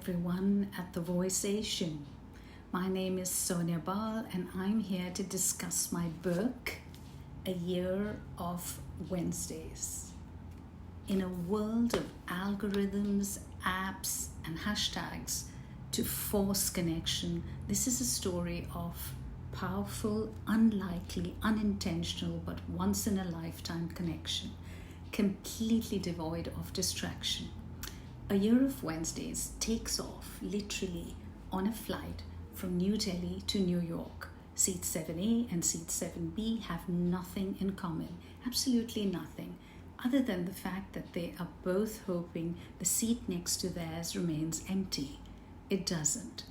everyone at The Voice Asian. My name is Sonia Bahl and I'm here to discuss my book, A Year of Wednesdays. In a world of algorithms, apps, and hashtags to force connection, this is a story of powerful, unlikely, unintentional, but once-in-a-lifetime connection, completely devoid of distraction. A Year of Wednesdays takes off literally on a flight from New Delhi to New York. Seat 7A and seat 7B have nothing in common, absolutely nothing, other than the fact that they are both hoping the seat next to theirs remains empty. It doesn't.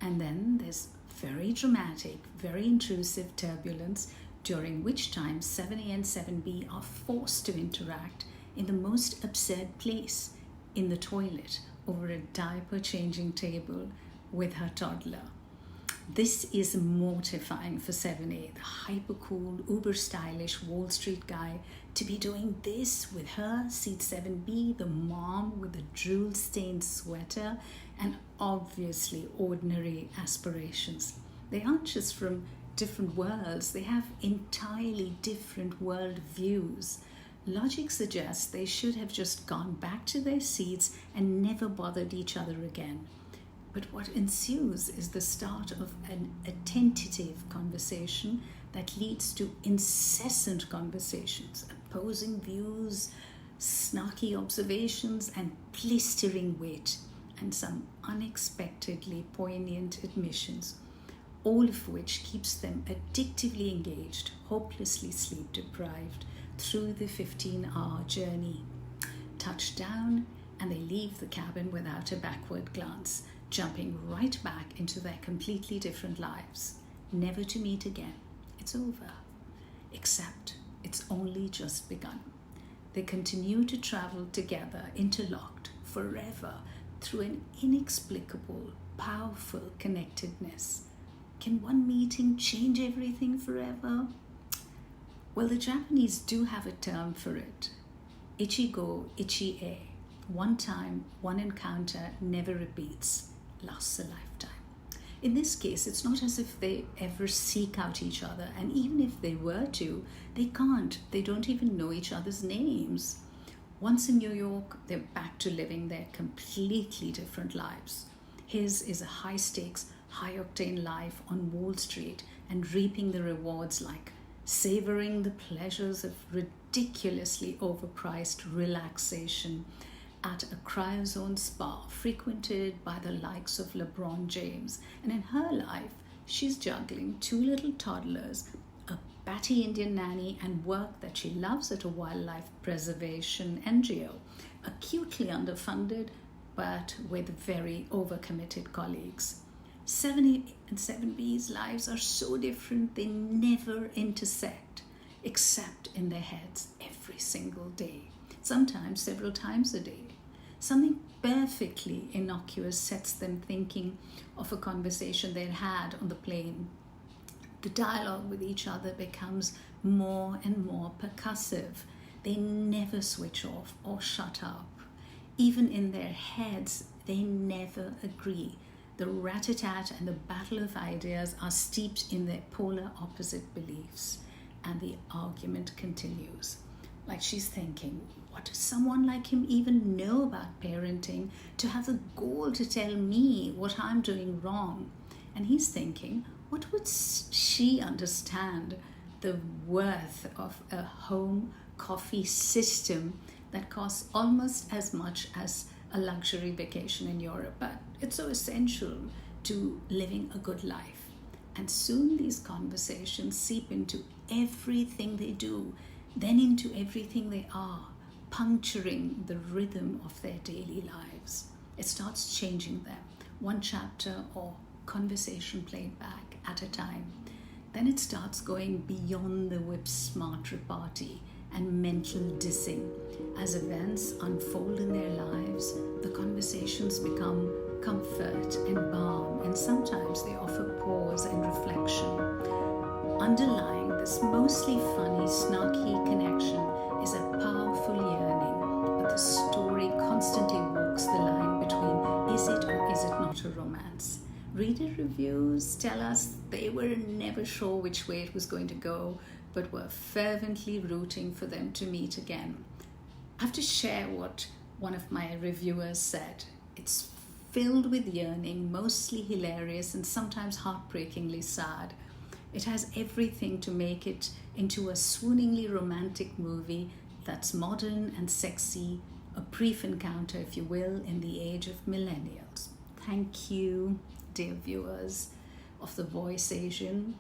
And then there's very dramatic, very intrusive turbulence, during which time 7A and 7B are forced to interact in the most absurd place, in the toilet, over a diaper changing table with her toddler. This is mortifying for 7A, the hyper cool, uber stylish Wall Street guy, to be doing this with her, seat 7B, the mom with a drool stained sweater and obviously ordinary aspirations. They aren't just from different worlds, they have entirely different world views. Logic suggests they should have just gone back to their seats and never bothered each other again. But what ensues is the start of a tentative conversation that leads to incessant conversations, opposing views, snarky observations, and blistering wit, and some unexpectedly poignant admissions, all of which keeps them addictively engaged, hopelessly sleep deprived, through the 15-hour journey. Touchdown, and they leave the cabin without a backward glance, jumping right back into their completely different lives, never to meet again. It's over. Except it's only just begun. They continue to travel together, interlocked, forever, through an inexplicable, powerful connectedness. Can one meeting change everything forever? Well, the Japanese do have a term for it. Ichigo, ichi-e. One time, one encounter never repeats, lasts a lifetime. In this case, it's not as if they ever seek out each other, and even if they were to, they can't. They don't even know each other's names. Once in New York, they're back to living their completely different lives. His is a high-stakes, high-octane life on Wall Street and reaping the rewards like savoring the pleasures of ridiculously overpriced relaxation at a cryozone spa frequented by the likes of LeBron James. And in her life, she's juggling two little toddlers, a batty Indian nanny, and work that she loves at a wildlife preservation NGO, acutely underfunded but with very overcommitted colleagues. 7A and 7B's lives are so different they never intersect, except in their heads every single day, sometimes several times a day. Something perfectly innocuous sets them thinking of a conversation they'd had on the plane. The dialogue with each other becomes more and more percussive. They never switch off or shut up. Even in their heads, they never agree. The rat-a-tat and the battle of ideas are steeped in their polar opposite beliefs, and the argument continues. Like she's thinking, what does someone like him even know about parenting to have the gall to tell me what I'm doing wrong? And he's thinking, what would she understand the worth of a home coffee system that costs almost as much as a luxury vacation in Europe, but it's so essential to living a good life. And soon these conversations seep into everything they do, then into everything they are, puncturing the rhythm of their daily lives. It starts changing them, one chapter or conversation played back at a time. Then it starts going beyond the whip-smart repartee and mental dissing. As events unfold in their lives, the conversations become comfort and balm, and sometimes they offer pause and reflection. Underlying this mostly funny, snarky connection is a powerful yearning, a the story constantly walks the line between is it or is it not a romance. Reader reviews tell us they were never sure which way it was going to go, but were fervently rooting for them to meet again. I have to share what one of my reviewers said. It's filled with yearning, mostly hilarious and sometimes heartbreakingly sad. It has everything to make it into a swooningly romantic movie that's modern and sexy, a brief encounter, if you will, in the age of millennials. Thank you, dear viewers of The Voice Asian.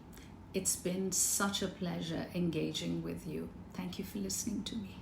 It's been such a pleasure engaging with you. Thank you for listening to me.